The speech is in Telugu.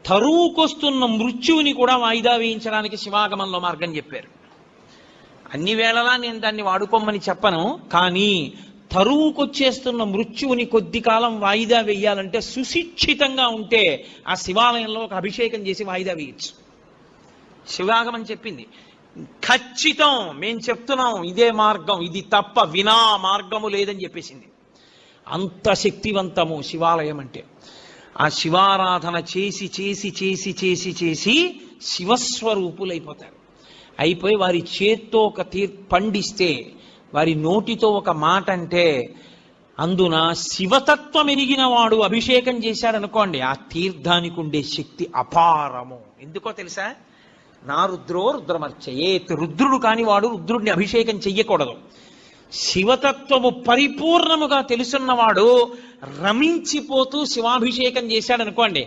తరువుకొస్తున్న మృత్యువుని కూడా వాయిదా వేయించడానికి శివాగమంలో మార్గం చెప్పారు. అన్ని వేళలా నేను దాన్ని వాడుకోమని చెప్పను, కానీ తరువుకొచ్చేస్తున్న మృత్యువుని కొద్ది కాలం వాయిదా వేయాలంటే సుశిక్షితంగా ఉంటే ఆ శివాలయంలో ఒక అభిషేకం చేసి వాయిదా వేయచ్చు. శివాగమం చెప్పింది. ఖచ్చితం మేం చెప్తున్నాం ఇదే మార్గం, ఇది తప్ప వినా మార్గము లేదని చెప్పేసింది. అంత శక్తివంతము శివాలయం అంటే. ఆ శివారాధన చేసి చేసి చేసి చేసి చేసి శివస్వరూపులైపోతారు. అయిపోయి వారి చేత్తో ఒక పండిస్తే, వారి నోటితో ఒక మాట అంటే, అందున శివతత్వం ఎరిగిన వాడు అభిషేకం చేశాడనుకోండి, ఆ తీర్థానికి ఉండే శక్తి అపారము. ఎందుకో తెలుసా? నా రుద్రో రుద్రమర్చయేత్. రుద్రుడు కాని వాడు రుద్రుడిని అభిషేకం చెయ్యకూడదు. శివతత్వము పరిపూర్ణముగా తెలుసున్నవాడు రమించిపోతూ శివాభిషేకం చేశాడనుకోండి,